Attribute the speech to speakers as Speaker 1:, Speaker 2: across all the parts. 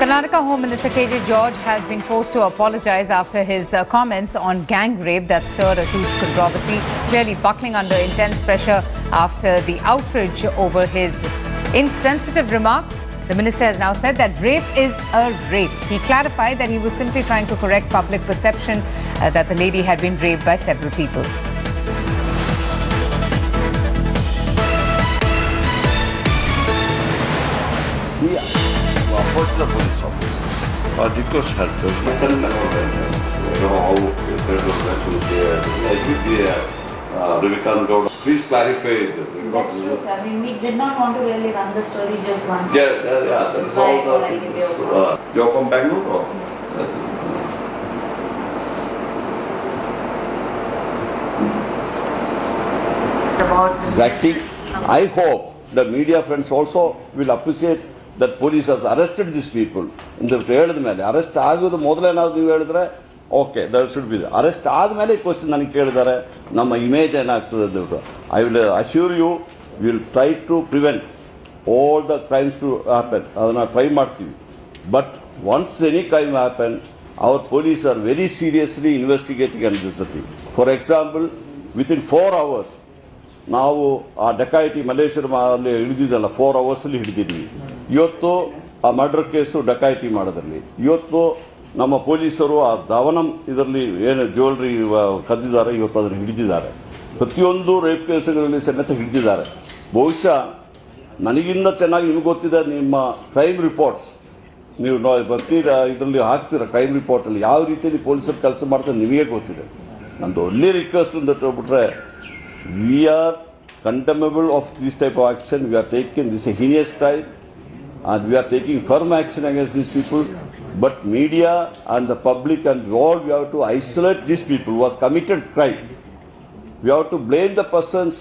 Speaker 1: Karnataka Home Minister KJ George has been forced to apologize after his comments on gang rape that stirred a huge controversy, clearly buckling under intense pressure after the outrage over his insensitive remarks. The minister has now said that rape is a rape. He clarified that he was simply trying to correct public perception that the lady had been raped by several people.
Speaker 2: Approach the police office or request help. Please clarify.
Speaker 3: That's true, sir. I mean, we did not want to really run the story just once.
Speaker 2: Yeah. That's how the things. You're from Bangalore? Or? Exactly. I hope the media friends also will appreciate that police has arrested these people. In the arrest ಆಗೋದು ಮೊದಲೇನಾದ್ರು ನೀವು ಹೇಳಿದ್ರೆ okay that should be arrest ಆದಮೇಲೆ question ನನಗೆ ಕೇಳಿದ್ದಾರೆ ನಮ್ಮ image ಏನಾಗ್ತದೆ ಅಂತ. I will assure you will try to prevent all the crimes to happen. ಅದನ್ನು ಟ್ರೈ ಮಾಡ್ತೀವಿ. But once any crime happen our police are very seriously investigating on this thing. For example within 4 hours ನಾವು ಆ dacoity ಮಲ್ಲೇಶ್ವರಮಲ್ಲಿ ಹಿಡಿದಿದ್ದಲ್ಲ 4 hours ಹಿಡಿದಿದ್ವಿ. ಇವತ್ತು ಆ murder case dacoity ಮಾಡೋದ್ರಲ್ಲಿ ಇವತ್ತು ನಮ್ಮ ಪೊಲೀಸರು ಆ ಧವನಂ ಇದರಲ್ಲಿ ಏನು ಜ್ಯುವೆಲ್ರಿ ಕದ್ದಿದ್ದಾರೆ ಇವತ್ತು ಅದನ್ನು ಹಿಡಿದಿದ್ದಾರೆ. ಪ್ರತಿಯೊಂದು ರೇಪ್ ಕೇಸುಗಳಲ್ಲಿ ಸಮೇತ ಹಿಡಿದಿದ್ದಾರೆ. ಬಹುಶಃ ನನಗಿಂತ ಚೆನ್ನಾಗಿ ನಿಮ್ಗೆ ಗೊತ್ತಿದೆ ನಿಮ್ಮ ಕ್ರೈಮ್ ರಿಪೋರ್ಟ್ಸ್ ನೀವು ಪ್ರತಿ ಇದರಲ್ಲಿ ಹಾಕ್ತೀರ ಕ್ರೈಮ್ ರಿಪೋರ್ಟಲ್ಲಿ ಯಾವ ರೀತಿಯಲ್ಲಿ ಪೊಲೀಸರು ಕೆಲಸ ಮಾಡ್ತಾರೆ ನಿಮಗೆ ಗೊತ್ತಿದೆ. ನಂದು ಒಳ್ಳೆ ರಿಕ್ವೆಸ್ಟ್ ಅಂತ ಹೇಳ್ಬಿಟ್ರೆ we are condemnable of this type of action. We are taking this a heinous crime and we are taking firm action against these people. But media and the public and all, we have to isolate these people who has committed crime. We have to blame the persons.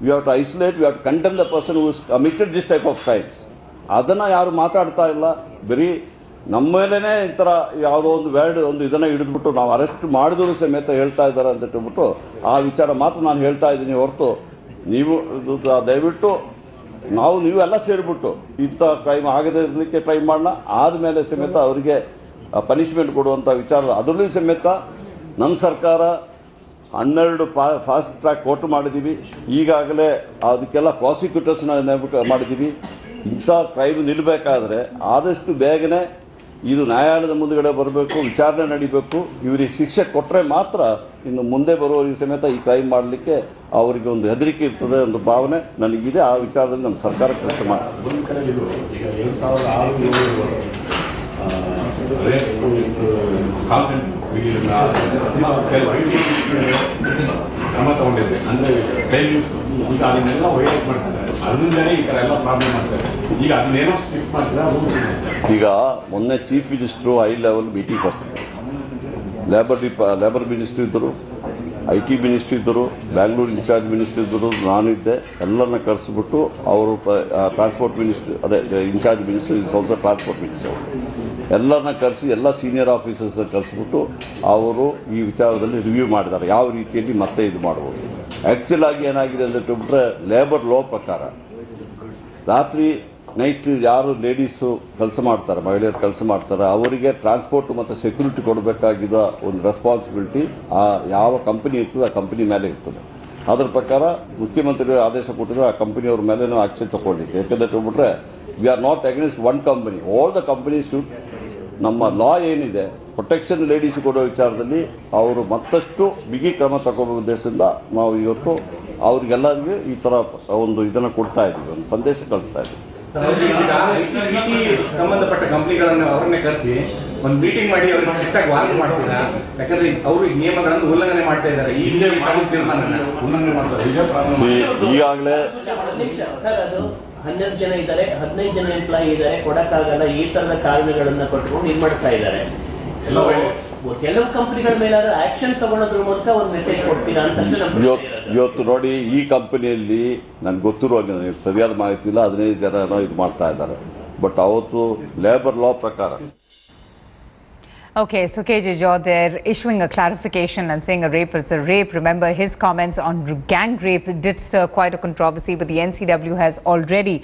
Speaker 2: We have to isolate. We have to condemn the person who has committed this type of crimes. ಅದನ್ನು ಯಾರು ಮಾತಾಡ್ತಾ ಇಲ್ಲ. ಬರೀ ನಮ್ಮ ಮೇಲೇ ಈ ಥರ ಯಾವುದೋ ಒಂದು ವರ್ಡ್ ಒಂದು ಇದನ್ನು ಹಿಡಿದ್ಬಿಟ್ಟು ನಾವು ಅರೆಸ್ಟ್ ಮಾಡಿದ್ರು ಸಮೇತ ಹೇಳ್ತಾ ಇದ್ದಾರೆ ಅಂತ ಹೇಳ್ಬಿಟ್ಟು ಆ ವಿಚಾರ ಮಾತ್ರ ನಾನು ಹೇಳ್ತಾ ಇದ್ದೀನಿ ಹೊರತು ನೀವು ದಯವಿಟ್ಟು ನೀವೆಲ್ಲ ಸೇರಿಬಿಟ್ಟು ಇಂಥ ಕ್ರೈಮ್ ಆಗದೇ ಇರಲಿಕ್ಕೆ ಟ್ರೈ ಮಾಡೋಣ. ಆದಮೇಲೆ ಸಮೇತ ಅವರಿಗೆ ಪನಿಷ್ಮೆಂಟ್ ಕೊಡುವಂಥ ವಿಚಾರ ಅದರಲ್ಲೂ ಸಮೇತ ನಮ್ಮ ಸರ್ಕಾರ 12 ಫಾಸ್ಟ್ ಟ್ರ್ಯಾಕ್ ಕೋರ್ಟ್ ಮಾಡಿದ್ದೀವಿ. ಈಗಾಗಲೇ ಅದಕ್ಕೆಲ್ಲ ಪ್ರಾಸಿಕ್ಯೂಟರ್ಸ್ನ ನೇಮಕ ಮಾಡಿದ್ದೀವಿ. ಇಂಥ ಕ್ರೈಮ್ ನಿಲ್ಲಬೇಕಾದ್ರೆ ಆದಷ್ಟು ಬೇಗನೆ ಇದು ನ್ಯಾಯಾಲಯದ ಮುಂದುಗಡೆ ಬರಬೇಕು, ವಿಚಾರಣೆ ನಡೀಬೇಕು. ಇವರಿಗೆ ಶಿಕ್ಷೆ ಕೊಟ್ಟರೆ ಮಾತ್ರ ಇನ್ನು ಮುಂದೆ ಬರುವವರಿಗೆ ಸಮೇತ ಈ ಕ್ರೈಮ್ ಮಾಡಲಿಕ್ಕೆ ಅವರಿಗೆ ಒಂದು ಹೆದರಿಕೆ ಇರ್ತದೆ, ಒಂದು ಭಾವನೆ ನನಗಿದೆ. ಆ ವಿಚಾರದಲ್ಲಿ ನಮ್ಮ ಸರ್ಕಾರ ಕೆಲಸ ಮಾಡ್ತೀವಿ.
Speaker 4: ಕ್ರಮ ತಗೊಂಡಿದ್ದೆ ಅಂದರೆ ಈಗ ಅದನ್ನೆಲ್ಲ ವೈಲೇಟ್ ಮಾಡ್ತಾರೆ. ಅದರಿಂದಲೇ ಈ ಥರ ಎಲ್ಲ ಪ್ರಾಬ್ಲಮ್ ಆಗ್ತಾರೆ. ಈಗ ಅದನ್ನೇನೋ ಸ್ಟಿಕ್ ಮಾಡ್ತಾರೆ.
Speaker 2: ಈಗ ಮೊನ್ನೆ chief minister high level meeting ಕರೆಸಿದ್ರು. ಲೇಬರ್ ಮಿನಿಸ್ಟ್ರು ಇದ್ದರು, IT ಮಿನಿಸ್ಟ್ರು ಇದ್ದರು, ಬ್ಯಾಂಗ್ಳೂರು ಇನ್ಚಾರ್ಜ್ ಮಿನಿಸ್ಟ್ರು ಇದ್ದರು, ನಾನಿದ್ದೆ. ಎಲ್ಲರನ್ನ ಕರೆಸಿಬಿಟ್ಟು ಅವರು ಟ್ರಾನ್ಸ್ಪೋರ್ಟ್ ಮಿನಿಸ್ಟ್ರು ಅದೇ incharge minister is also transport minister ಎಲ್ಲರನ್ನ ಕರೆಸಿ ಎಲ್ಲ ಸೀನಿಯರ್ ಆಫೀಸರ್ಸ್ ಕರೆಸಿಬಿಟ್ಟು ಅವರು ಈ ವಿಚಾರದಲ್ಲಿ ರಿವ್ಯೂ ಮಾಡಿದ್ದಾರೆ ಯಾವ ರೀತಿಯಲ್ಲಿ ಮತ್ತೆ ಇದು ಮಾಡ್ಬೋದು. ಆ್ಯಕ್ಚುಲ್ ಆಗಿ ಏನಾಗಿದೆ ಅಂತ ಹೇಳ್ಬಿಟ್ರೆ ಲೇಬರ್ ಲಾ ಪ್ರಕಾರ ರಾತ್ರಿ ನೈಟ್ ಯಾರು ಲೇಡೀಸು ಕೆಲಸ ಮಾಡ್ತಾರೆ, ಮಹಿಳೆಯರು ಕೆಲಸ ಮಾಡ್ತಾರೆ, ಅವರಿಗೆ ಟ್ರಾನ್ಸ್ಪೋರ್ಟ್ ಮತ್ತು ಸೆಕ್ಯೂರಿಟಿ ಕೊಡಬೇಕಾಗಿದ್ದ ಒಂದು ರೆಸ್ಪಾನ್ಸಿಬಿಲಿಟಿ ಯಾವ ಕಂಪನಿ ಇರ್ತದೆ ಆ ಕಂಪನಿ ಮೇಲೆ ಇರ್ತದೆ. ಅದರ ಪ್ರಕಾರ ಮುಖ್ಯಮಂತ್ರಿಗಳು ಆದೇಶ ಕೊಟ್ಟಿದ್ರೆ ಆ ಕಂಪನಿಯವ್ರ ಮೇಲೇನೂ ಆಕ್ಷನ್ ತಗೊಂಡಿದ್ದೆ. ಯಾಕಂದರೆ ಹೇಳ್ಬಿಟ್ರೆ we are not against one company, all the companies should. ನಮ್ಮ ಲಾ ಏನಿದೆ ಪ್ರೊಟೆಕ್ಷನ್ ಲೇಡೀಸ್ ಕೊಡೋ ವಿಚಾರದಲ್ಲಿ ಅವರು ಮತ್ತಷ್ಟು ಬಿಗಿ ಕ್ರಮ ತಗೊಳ್ಳೋ ಉದ್ದೇಶದಿಂದ ನಾವು ಇವತ್ತು ಅವ್ರಿಗೆಲ್ಲರಿಗೂ ಈ ಥರ ಒಂದು ಇದನ್ನು ಕೊಡ್ತಾ ಇದ್ದೀವಿ, ಒಂದು ಸಂದೇಶ ಕಳಿಸ್ತಾ ಇದ್ದೀವಿ.
Speaker 4: ಸಂಬಂಧಪಟ್ಟ ಕಂಪನಿಗಳನ್ನು ಅವರನ್ನೇ ಕರೆಸಿ ಒಂದು ಮೀಟಿಂಗ್ ಮಾಡಿ ಅವ್ರಿಗೆ ಸ್ಟ್ರಿಕ್ಟಾಗಿ ವಾರ್ನ್ ಮಾಡ್ತೀರಾ? ಯಾಕಂದ್ರೆ ಅವರು ನಿಯಮಗಳನ್ನು ಉಲ್ಲಂಘನೆ ಮಾಡ್ತಾ ಇದ್ದಾರೆ. ಈಗಲೇ ಉಲ್ಲಂಘನೆ ಮಾಡ್ತಾರೆ.
Speaker 2: ಈಗಾಗಲೇ
Speaker 5: 12 ಜನ ಇದ್ದಾರೆ, 15 ಜನ ಎಂಪ್ಲಾಯಿ ಇದ್ದಾರೆ, ಕೊಡಕ್ಕಾಗಲ್ಲ ಈ ತರದ ಕಾರಣಗಳನ್ನ ಕೊಟ್ಕೊಂಡು ಇದು ಮಾಡ್ತಾ ಇದ್ದಾರೆ. ಕೆಲವು ಕಂಪನಿಗಳ ಮೇಲೆ ಆಕ್ಷನ್ ತಗೊಳ್ಳೋದ್ರ ಮೂಲಕ ಒಂದು ಮೆಸೇಜ್ ಕೊಡ್ತೀರಾ ಅಂತ.
Speaker 2: ಇವತ್ತು ನೋಡಿ ಈ ಕಂಪನಿಯಲ್ಲಿ ನನ್ಗೆ ಗೊತ್ತಿರೋ ಸರಿಯಾದ ಮಾಹಿತಿ ಇಲ್ಲ, 15 ಜನ ಇದು ಮಾಡ್ತಾ ಇದ್ದಾರೆ. ಬಟ್ ಅವತ್ತು ಲೇಬರ್ ಲಾ ಪ್ರಕಾರ
Speaker 1: Okay, so KJ George there issuing a clarification and saying a rape is a rape. Remember, his comments on gang rape did stir quite a controversy, but the NCW has already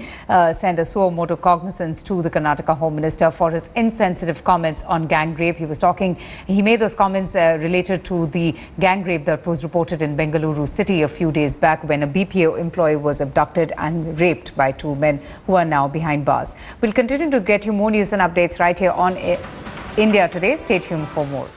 Speaker 1: sent a suo motu cognizance to the Karnataka Home Minister for his insensitive comments on gang rape. He made those comments related to the gang rape that was reported in Bengaluru city a few days back when a BPO employee was abducted and raped by two men who are now behind bars. We'll continue to get you more news and updates right here on India Today. Stay tuned for more.